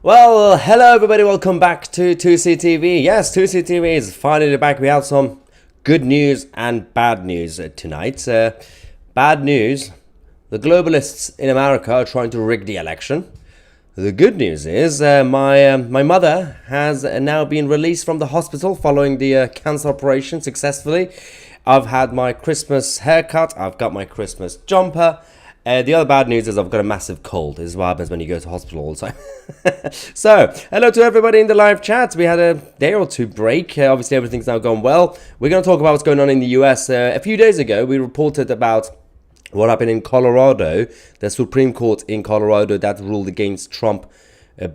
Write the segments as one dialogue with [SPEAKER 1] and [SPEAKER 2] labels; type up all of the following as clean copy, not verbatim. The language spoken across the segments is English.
[SPEAKER 1] Well, hello everybody, welcome back to 2CTV. Yes, 2CTV is finally back. We have some good news and bad news tonight. Bad news, the globalists in America are trying to rig the election. The good news is my mother has now been released from the hospital following the cancer operation successfully. I've had my Christmas haircut, I've got my Christmas jumper. The other bad news is I've got a massive cold. This is what happens when you go to hospital all the time. So, hello to everybody in the live chat. We had a day or two break. Obviously, everything's now gone well. We're going to talk about what's going on in the US. A few days ago, we reported about what happened in Colorado. The Supreme Court in Colorado that ruled against Trump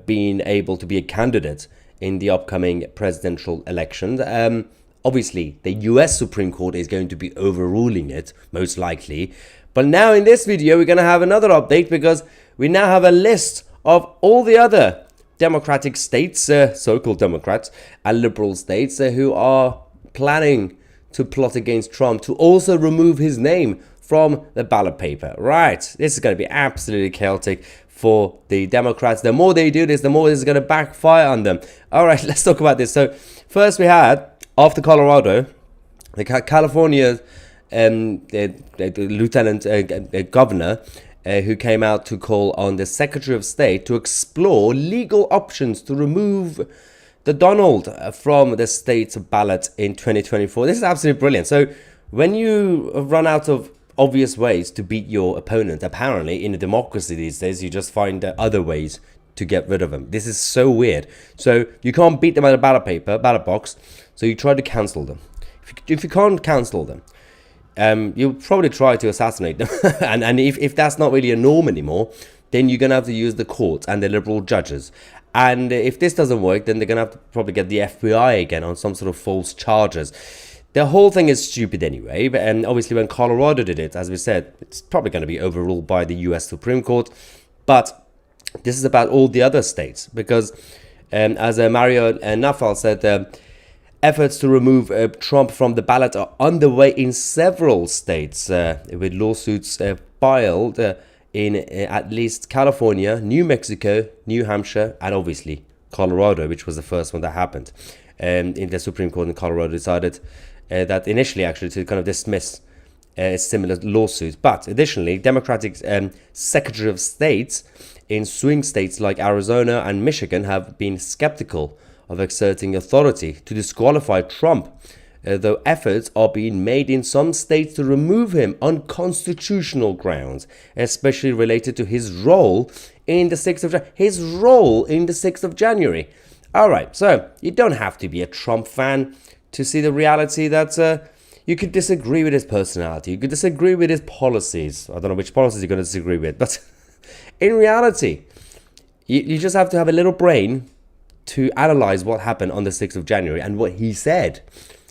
[SPEAKER 1] being able to be a candidate in the upcoming presidential election. Obviously, the US Supreme Court is going to be overruling it, most likely. But now in this video, we're going to have another update because we now have a list of all the other democratic states, so-called Democrats and liberal states who are planning to plot against Trump to also remove his name from the ballot paper. Right, this is going to be absolutely chaotic for the Democrats. The more they do this, the more this is going to backfire on them. All right, let's talk about this. So first we had, after Colorado, the California the lieutenant governor who came out to call on the Secretary of State to explore legal options to remove the Donald from the state's ballot in 2024. This is absolutely brilliant. So when you run out of obvious ways to beat your opponent, apparently in a democracy these days, you just find other ways to get rid of them. This is so weird. So you can't beat them at a ballot box, so you try to cancel them. If you can't cancel them, you'll probably try to assassinate them. and if that's not really a norm anymore, then you're going to have to use the courts and the liberal judges. And if this doesn't work, then they're going to have to probably get the FBI again on some sort of false charges. The whole thing is stupid anyway. And obviously when Colorado did it, as we said, it's probably going to be overruled by the US Supreme Court. But this is about all the other states. Because as Mario Nafal said, efforts to remove Trump from the ballot are underway in several states, with lawsuits filed in at least California, New Mexico, New Hampshire, and obviously Colorado, which was the first one that happened. In the Supreme Court in Colorado decided that initially actually to kind of dismiss similar lawsuits. But additionally, Democratic Secretary of States in swing states like Arizona and Michigan have been skeptical of exerting authority to disqualify Trump, though efforts are being made in some states to remove him on constitutional grounds, especially related to his role in the 6th of January. All right, so you don't have to be a Trump fan to see the reality that you could disagree with his personality, you could disagree with his policies. I don't know which policies you're going to disagree with, but in reality, you just have to have a little brain to analyze what happened on the 6th of January and what he said.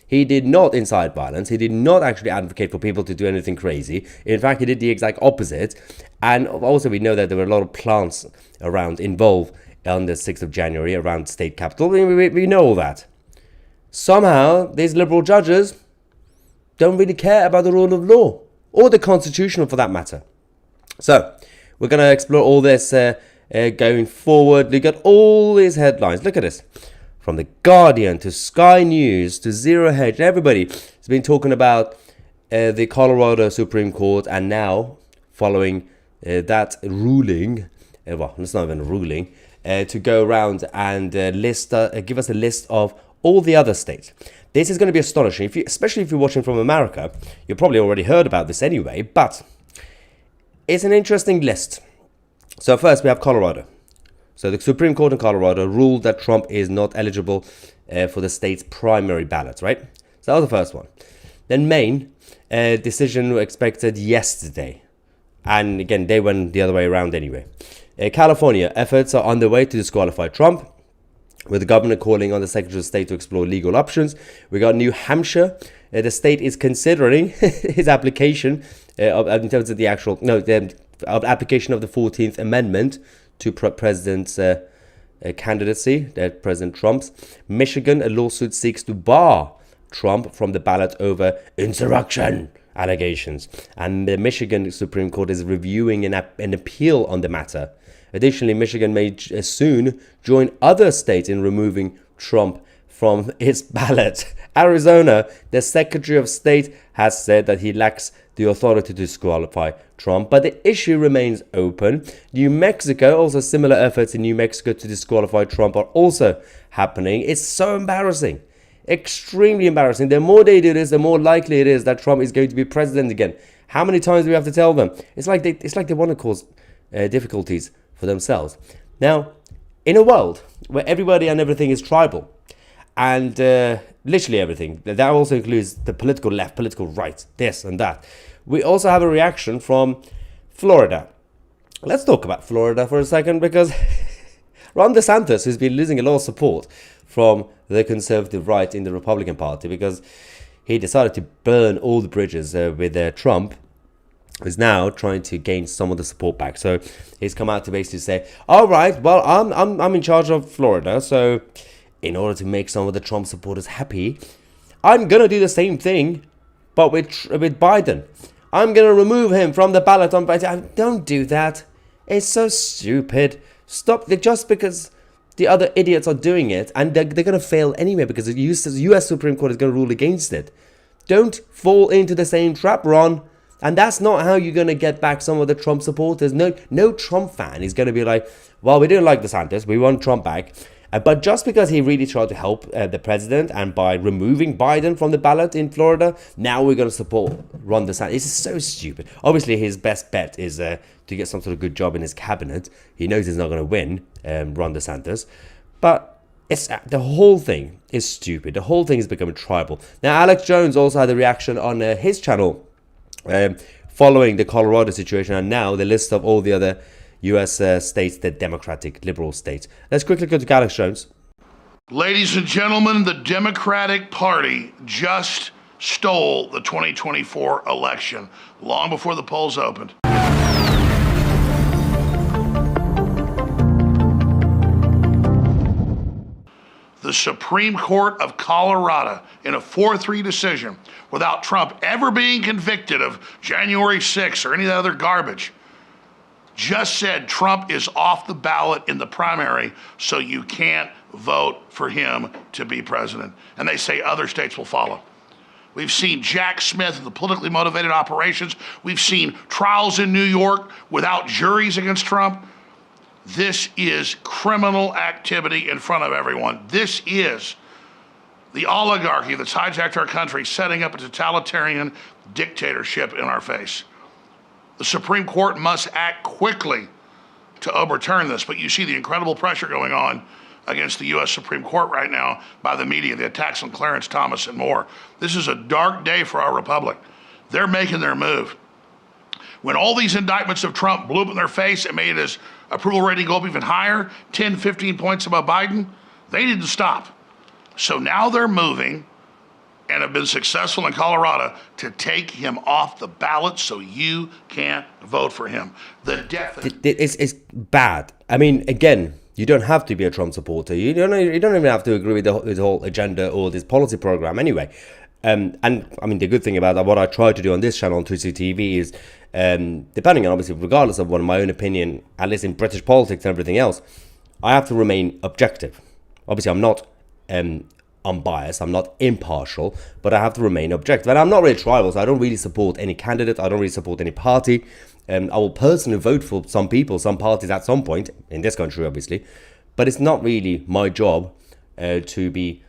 [SPEAKER 1] He did not incite violence. He did not actually advocate for people to do anything crazy. In fact, he did the exact opposite. And also we know that there were a lot of plants involved on the 6th of January around state capitol. We know all that. Somehow, these liberal judges don't really care about the rule of law or the constitution for that matter. So, we're going to explore all this going forward. We got all these headlines. Look at this. From The Guardian to Sky News to Zero Hedge. Everybody has been talking about the Colorado Supreme Court, and now following that ruling, well, it's not even a ruling, to go around and give us a list of all the other states. This is going to be astonishing, especially if you're watching from America. You probably already heard about this anyway, but it's an interesting list. So first we have Colorado. So the Supreme Court in Colorado ruled that Trump is not eligible for the state's primary ballot, right? So that was the first one. Then Maine A decision expected yesterday. And again, they went the other way around anyway. California, efforts are underway to disqualify Trump, with the governor calling on the Secretary of State to explore legal options. We got New Hampshire. The state is considering his application in terms of the application of the 14th Amendment to President's candidacy, President Trump's. Michigan, a lawsuit seeks to bar Trump from the ballot over insurrection allegations. And the Michigan Supreme Court is reviewing an appeal on the matter. Additionally, Michigan may soon join other states in removing Trump from its ballot. Arizona, the Secretary of State has said that he lacks the authority to disqualify Trump, but the issue remains open. New Mexico, also similar efforts in New Mexico to disqualify Trump are also happening. It's so embarrassing. Extremely embarrassing. The more they do this, the more likely it is that Trump is going to be president again. How many times do we have to tell them? It's like they want to cause difficulties for themselves. Now, in a world where everybody and everything is tribal, and literally everything, that also includes the political left, political right, this and that, we also have a reaction from Florida. Let's talk about Florida for a second, because Ron DeSantis, who's been losing a lot of support from the conservative right in the Republican Party because he decided to burn all the bridges with Trump, is now trying to gain some of the support back. So he's come out to basically say, all right, well, I'm in charge of Florida, so in order to make some of the Trump supporters happy, I'm going to do the same thing, but with Biden. I'm going to remove him from the ballot on Biden. Don't do that. It's so stupid. Stop. Just because the other idiots are doing it, and they're going to fail anyway because the US Supreme Court is going to rule against it. Don't fall into the same trap, Ron. And that's not how you're going to get back some of the Trump supporters. No Trump fan is going to be like, well, we didn't like DeSantis, we want Trump back. But just because he really tried to help the president, and by removing Biden from the ballot in Florida, now we're going to support Ron DeSantis. This is so stupid. Obviously, his best bet is to get some sort of good job in his cabinet. He knows he's not going to win, Ron DeSantis. But the whole thing is stupid. The whole thing is becoming tribal. Now, Alex Jones also had a reaction on his channel following the Colorado situation, and now the list of all the other US states, the Democratic liberal states. Let's quickly go to Alex Jones.
[SPEAKER 2] Ladies and gentlemen, the Democratic Party just stole the 2024 election long before the polls opened. The Supreme Court of Colorado, in a 4-3 decision, without Trump ever being convicted of January 6th or any of that other garbage, just said Trump is off the ballot in the primary, so you can't vote for him to be president. And they say other states will follow. We've seen Jack Smith and the politically motivated operations. We've seen trials in New York without juries against Trump. This is criminal activity in front of everyone. This is the oligarchy that's hijacked our country, setting up a totalitarian dictatorship in our face. The Supreme Court must act quickly to overturn this, but you see the incredible pressure going on against the U.S. Supreme Court right now by the media, the attacks on Clarence Thomas and more. This is a dark day for our republic. They're making their move. When all these indictments of Trump blew up in their face and made his approval rating go up even higher, 10, 15 points above Biden, they didn't stop. So now they're moving and have been successful in Colorado to take him off the ballot so you can't vote for him.
[SPEAKER 1] It's bad. I mean, again, you don't have to be a Trump supporter. You don't even have to agree with his whole agenda or this policy program anyway. And I mean, the good thing about what I try to do on this channel on 2CTV is, depending on, obviously, regardless of what my own opinion, at least in British politics and everything else, I have to remain objective. Obviously, I'm not unbiased, I'm not impartial, but I have to remain objective. And I'm not really tribal, so I don't really support any candidate, I don't really support any party. I will personally vote for some people, some parties at some point, in this country obviously, but it's not really my job to be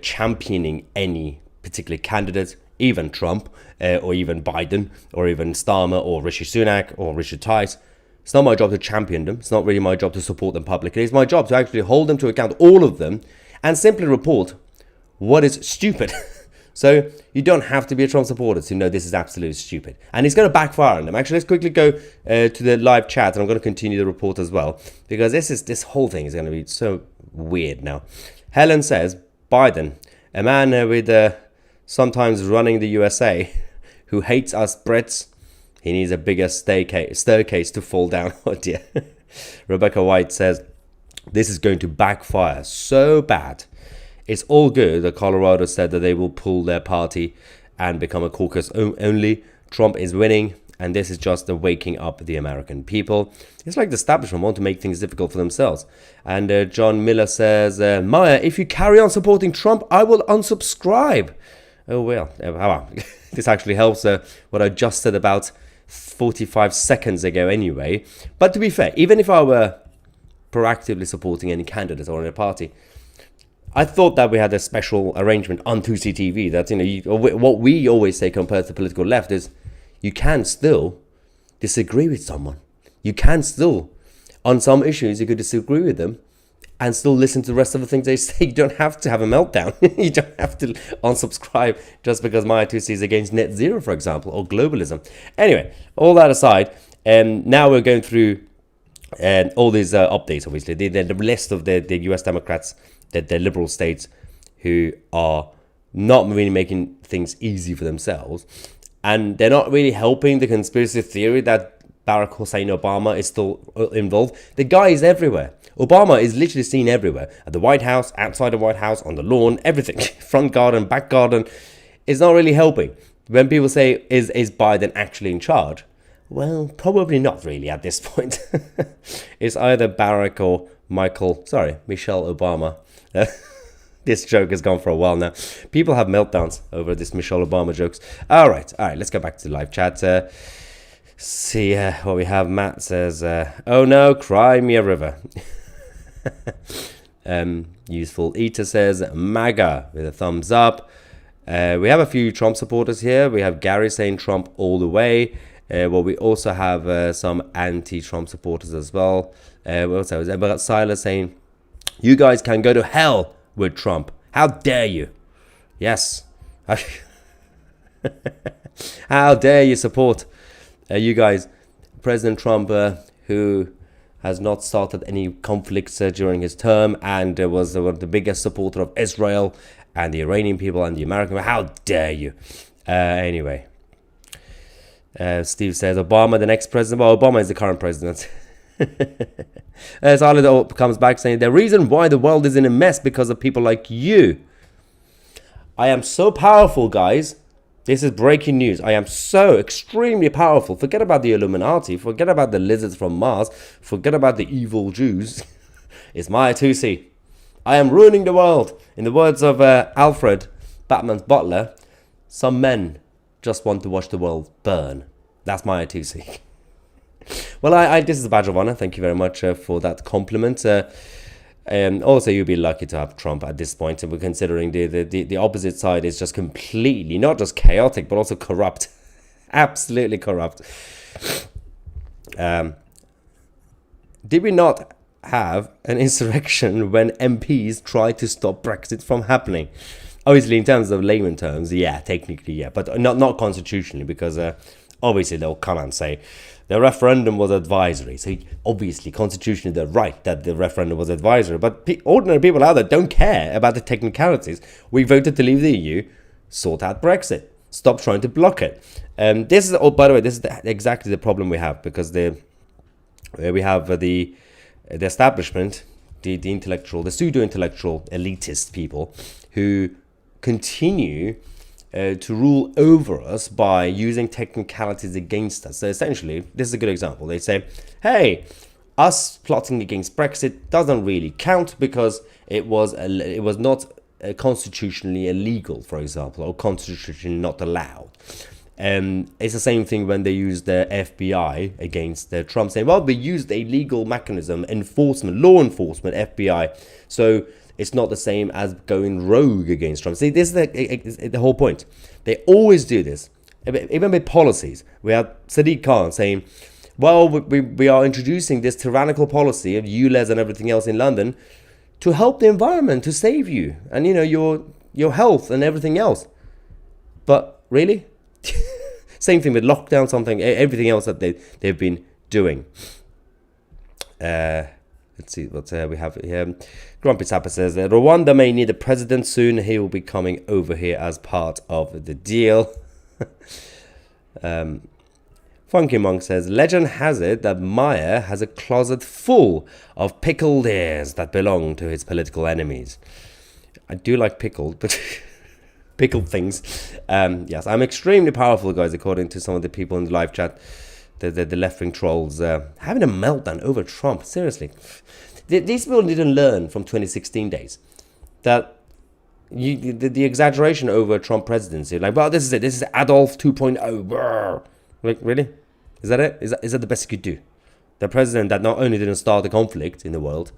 [SPEAKER 1] championing any particular candidate, even Trump, or even Biden, or even Starmer, or Rishi Sunak, or Richard Tice. It's not my job to champion them, it's not really my job to support them publicly, it's my job to actually hold them to account, all of them, and simply report what is stupid, So you don't have to be a Trump supporter to know this is absolutely stupid. And it's going to backfire on them. Actually, let's quickly go to the live chat, and I'm going to continue the report as well, because this whole thing is going to be so weird now. Helen says, Biden, a man with sometimes running the USA, who hates us Brits, he needs a bigger staircase to fall down. Oh dear. Rebecca White says, this is going to backfire so bad. It's all good that Colorado said that they will pull their party and become a caucus only. Trump is winning, and this is just the waking up the American people. It's like the establishment want to make things difficult for themselves. And John Miller says, Maya, if you carry on supporting Trump, I will unsubscribe. Oh, well, this actually helps what I just said about 45 seconds ago anyway. But to be fair, even if I were proactively supporting any candidate or any party, I thought that we had a special arrangement on 2CTV that, what we always say compared to the political left is you can still disagree with someone. You can still, on some issues, you could disagree with them and still listen to the rest of the things they say. You don't have to have a meltdown. You don't have to unsubscribe just because my 2C is against net zero, for example, or globalism. Anyway, all that aside, now we're going through all these updates, obviously. The list of the US Democrats, the liberal states who are not really making things easy for themselves. And they're not really helping the conspiracy theory that Barack Hussein Obama is still involved. The guy is everywhere. Obama is literally seen everywhere. At the White House, outside the White House, on the lawn, everything. Front garden, back garden. It's not really helping. When people say, is Biden actually in charge? Well, probably not really at this point. It's either Barack or Michelle Obama. This joke has gone for a while now. People have meltdowns over this Michelle Obama jokes. All right, let's go back to the live chat. See what we have. Matt says, oh no, cry me a river. Useful Eater says, MAGA with a thumbs up. We have a few Trump supporters here. We have Gary saying Trump all the way. We also have some anti-Trump supporters as well. We also have Silas saying, you guys can go to hell with Trump. How dare you? Yes. How dare you support you guys, President Trump, who has not started any conflicts during his term and was one of the biggest supporter of Israel and the Iranian people and the American. How dare you? Anyway. Steve says, Obama, the next president. Well, Obama is the current president. Solid comes back saying, the reason why the world is in a mess because of people like you. I am so powerful, guys. This is breaking news. I am so extremely powerful. Forget about the Illuminati. Forget about the lizards from Mars. Forget about the evil Jews. It's my 2C. I am ruining the world. In the words of Alfred, Batman's butler, some men just want to watch the world burn. That's my 2C. Well, this is a badge of honor. Thank you very much for that compliment. Also, you'll be lucky to have Trump at this point. And we're considering the opposite side is just completely, not just chaotic, but also corrupt. Absolutely corrupt. Did we not have an insurrection when MPs tried to stop Brexit from happening? Obviously, in terms of layman terms, yeah, technically, yeah. But not constitutionally, because obviously they'll come and say, the referendum was advisory. So obviously, constitutionally, they're right that the referendum was advisory. But ordinary people out there don't care about the technicalities. We voted to leave the EU, sort out Brexit. Stop trying to block it. This is, by the way, this is exactly the problem we have, because we have the establishment, the intellectual, the pseudo-intellectual elitist people who continue to rule over us by using technicalities against us. So essentially, this is a good example. They say, hey, us plotting against Brexit doesn't really count because it was not constitutionally illegal, for example, or constitutionally not allowed. It's the same thing when they use the FBI against Trump, saying, well, they used a legal mechanism, law enforcement, FBI, so it's not the same as going rogue against Trump. See, this is the whole point. They always do this. Even with policies. We have Sadiq Khan saying, well, we are introducing this tyrannical policy of ULEZ and everything else in London to help the environment, to save you and, your health and everything else. But really? Same thing with lockdown, something, everything else that they've been doing. Let's see what we have here. Grumpy Sapper says that Rwanda may need a president soon. He will be coming over here as part of the deal. Funky Monk says, legend has it that Meyer has a closet full of pickled ears that belong to his political enemies. I do like pickled, but pickled things. Yes, I'm extremely powerful, guys, according to some of the people in the live chat. The left-wing trolls having a meltdown over Trump. Seriously. These people didn't learn from 2016 days that the exaggeration over Trump presidency. Like, well, this is it. This is Adolf 2.0. Brr. Like, really? Is that it? Is that the best you could do? The president that not only didn't start the conflict in the world,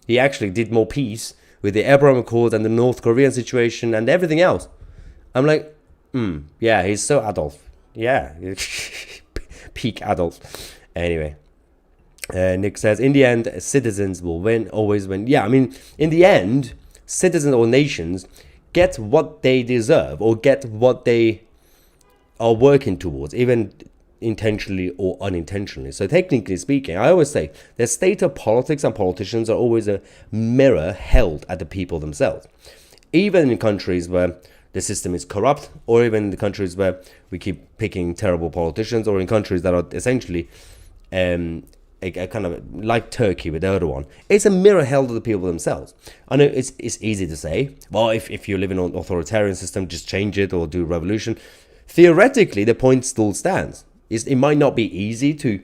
[SPEAKER 1] he actually did more peace with the Abraham Accords and the North Korean situation and everything else. I'm like, yeah, he's so Adolf. Yeah. Peak Adolf. Anyway. Nick says, in the end, citizens will win, always win. Yeah, I mean, in the end, citizens or nations get what they deserve or get what they are working towards, even intentionally or unintentionally. So technically speaking, I always say the state of politics and politicians are always a mirror held at the people themselves. Even in countries where the system is corrupt, or even in the countries where we keep picking terrible politicians, or in countries that are essentially a kind of like Turkey with Erdogan, it's a mirror held to the people themselves. I know it's easy to say, well, if you live in an authoritarian system, just change it or do a revolution. Theoretically, the point still stands. It might not be easy to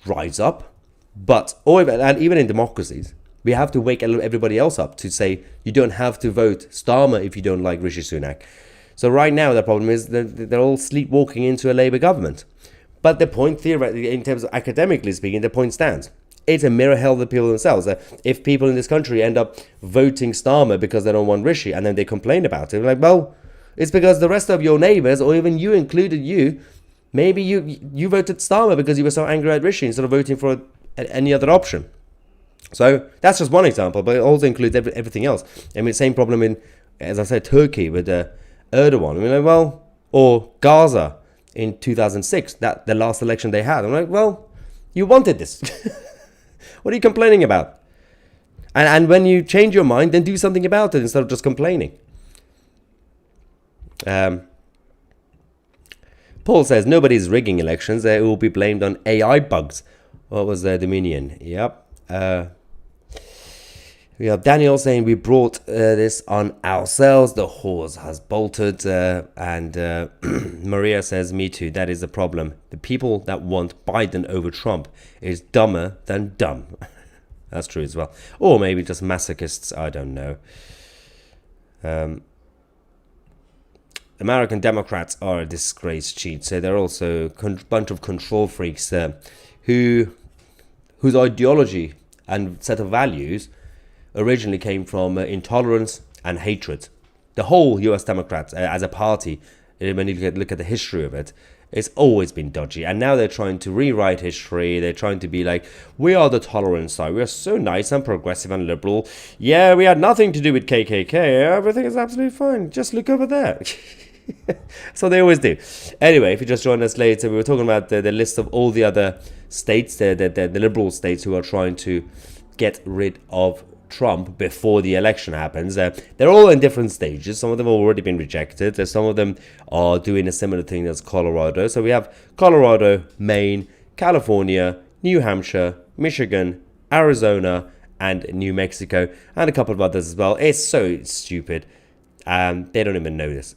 [SPEAKER 1] rise up, and even in democracies, we have to wake everybody else up to say, you don't have to vote Starmer if you don't like Rishi Sunak. So right now, the problem is that they're all sleepwalking into a Labour government. But the point, theoretically, in terms of academically speaking, the point stands. It's a mirror held to the people themselves. If people in this country end up voting Starmer because they don't want Rishi, and then they complain about it, like, well, it's because the rest of your neighbours, or even you included you, maybe you voted Starmer because you were so angry at Rishi instead of voting for any other option. So that's just one example, but it also includes everything else. I mean, same problem in, as I said, Turkey with Erdogan. I mean, like, well, or Gaza in 2006, the last election they had. I'm like, well, you wanted this. What are you complaining about? And when you change your mind, then do something about it instead of just complaining. Paul says, nobody's rigging elections. It will be blamed on AI bugs. What was the Dominion? Yep. We have Daniel saying, we brought this on ourselves. The horse has bolted. And Maria says, me too. That is the problem. The people that want Biden over Trump is dumber than dumb. That's true as well. Or maybe just masochists. I don't know. American Democrats are a disgrace cheat. So they're also a bunch of control freaks whose ideology and set of values originally came from intolerance and hatred. The whole US Democrats as a party, when you look at the history of it, it's always been dodgy. And now they're trying to rewrite history. They're trying to be like, we are the tolerant side. We are so nice and progressive and liberal. Yeah, we had nothing to do with KKK. Everything is absolutely fine. Just look over there. So they always do. Anyway, if you just joined us later, we were talking about the list of all the other states, the liberal states who are trying to get rid of Trump before the election happens. They're all in different stages. Some of them have already been rejected. Some of them are doing a similar thing as Colorado. So we have Colorado, Maine, California, New Hampshire, Michigan, Arizona, and New Mexico, and a couple of others as well. It's so stupid. They don't even know this.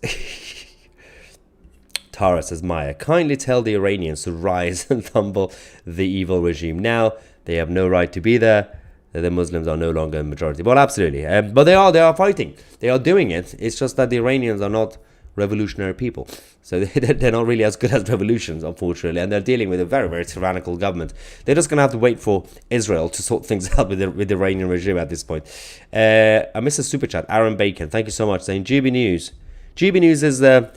[SPEAKER 1] Tara says, Maya, kindly tell the Iranians to rise and tumble the evil regime. Now they have no right to be there. The Muslims are no longer a majority. Well, absolutely. But they are fighting. They are doing it. It's just that the Iranians are not revolutionary people. So they're not really as good as revolutions, unfortunately. And they're dealing with a very, very tyrannical government. They're just going to have to wait for Israel to sort things out with the Iranian regime at this point. I missed a super chat. Aaron Bacon, thank you so much, saying GB News. GB News is the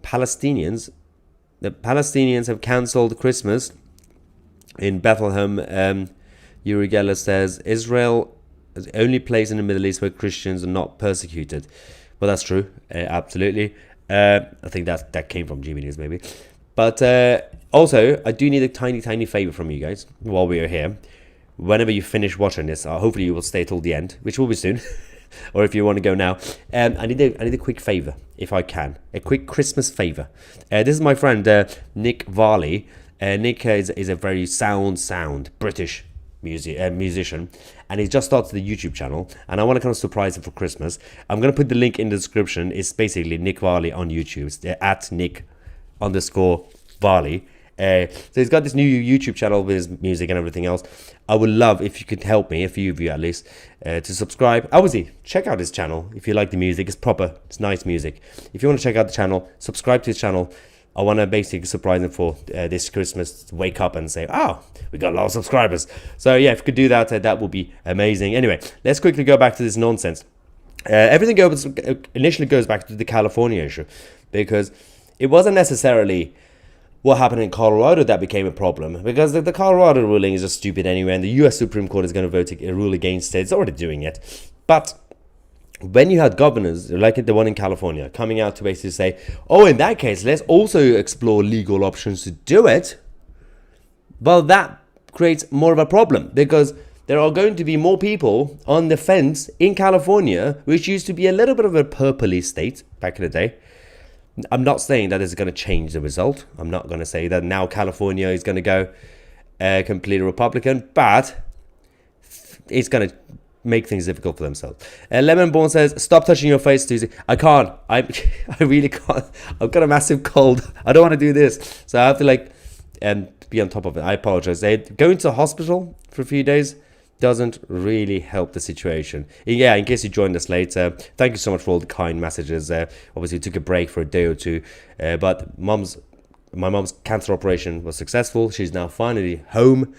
[SPEAKER 1] Palestinians. The Palestinians have cancelled Christmas in Bethlehem. Yuri Geller says, Israel is the only place in the Middle East where Christians are not persecuted. Well, that's true. Absolutely. I think that came from GB News, maybe. But also, I do need a tiny favor from you guys while we are here. Whenever you finish watching this, hopefully you will stay till the end, which will be soon. Or if you want to go now, I need a quick favor, if I can, a quick Christmas favor. This is my friend Nick Varley. Nick is a very sound British musician, and he's just started the YouTube channel, and I want to kind of surprise him for Christmas. I'm going to put the link in the description. It's basically Nick Varley on YouTube. It's at Nick_Varley. So he's got this new YouTube channel with his music and everything else. I would love if you could help me, a few of you at least, to subscribe. Obviously, check out his channel if you like the music. It's proper, it's nice music. If you want to check out the channel, subscribe to his channel. I want to basically surprise him for this Christmas. Wake up and say, oh, we got a lot of subscribers. So yeah, if you could do that, that would be amazing. Anyway, let's quickly go back to this nonsense. Everything initially goes back to the California issue, because it wasn't necessarily what happened in Colorado that became a problem, because the Colorado ruling is just stupid anyway, and the US Supreme Court is going to vote a rule against it. It's already doing it. But when you had governors, like the one in California, coming out to basically say, oh, in that case, let's also explore legal options to do it, well, that creates more of a problem, because there are going to be more people on the fence in California, which used to be a little bit of a purpley state back in the day. I'm not saying that it's going to change the result. I'm not going to say that now California is going to go completely Republican, but it's going to make things difficult for themselves. Lemonborn says, stop touching your face, Tuesday. I can't. I really can't. I've got a massive cold. I don't want to do this. So I have to be on top of it. I apologize. Going to the hospital for a few days doesn't really help the situation. Yeah, in case you joined us late, thank you so much for all the kind messages. Obviously, we took a break for a day or two, but my mom's cancer operation was successful. She's now finally home,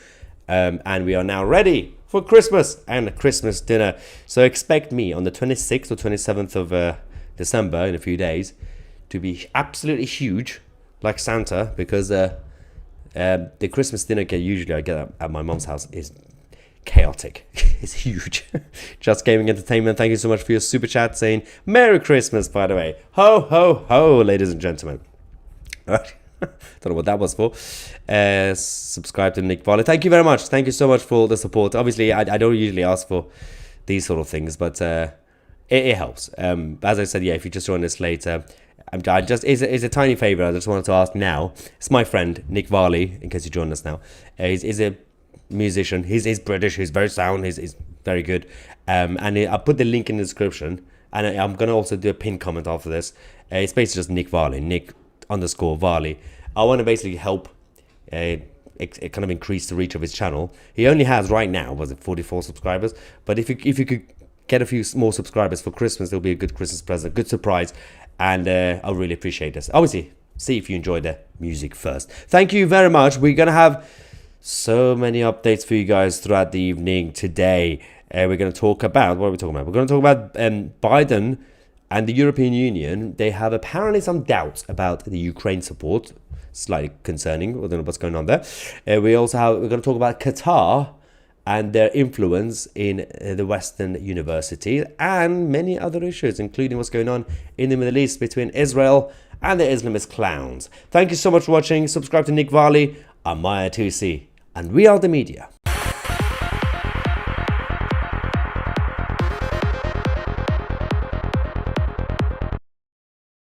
[SPEAKER 1] and we are now ready for Christmas and Christmas dinner. So expect me on the 26th or 27th of December, in a few days, to be absolutely huge, like Santa, because the Christmas dinner usually I get at my mom's house is chaotic. It's huge. Just Gaming Entertainment, thank you so much for your super chat saying Merry Christmas, by the way. Ho, ho, ho, ladies and gentlemen. All right. Don't know what that was for. Subscribe to Nick Ballot. Thank you very much. Thank you so much for the support. Obviously, I don't usually ask for these sort of things, but it helps. As I said, yeah, if you just joined us later, it's a tiny favor I just wanted to ask now. It's my friend Nick Varley, in case you joined us now. He's a musician. He's British. He's very sound. He's very good. And I'll put the link in the description, and I'm gonna also do a pinned comment after this. It's basically just Nick Varley, Nick_Varley. I want to basically help kind of increase the reach of his channel. He only has right now, was it 44 subscribers? But if you could get a few more subscribers for Christmas, it'll be a good Christmas present, good surprise, and I'll really appreciate this. Obviously, see if you enjoy the music first. Thank you very much. We're gonna have so many updates for you guys throughout the evening today. We're going to talk about, what are we talking about? We're going to talk about Biden and the European Union. They have apparently some doubts about the Ukraine support. Slightly concerning. I don't know what's going on there. We're going to talk about Qatar and their influence in the Western universities, and many other issues, including what's going on in the Middle East between Israel and the Islamist clowns. Thank you so much for watching. Subscribe to Nick Varley. I'm Maya 2C. And we are the media.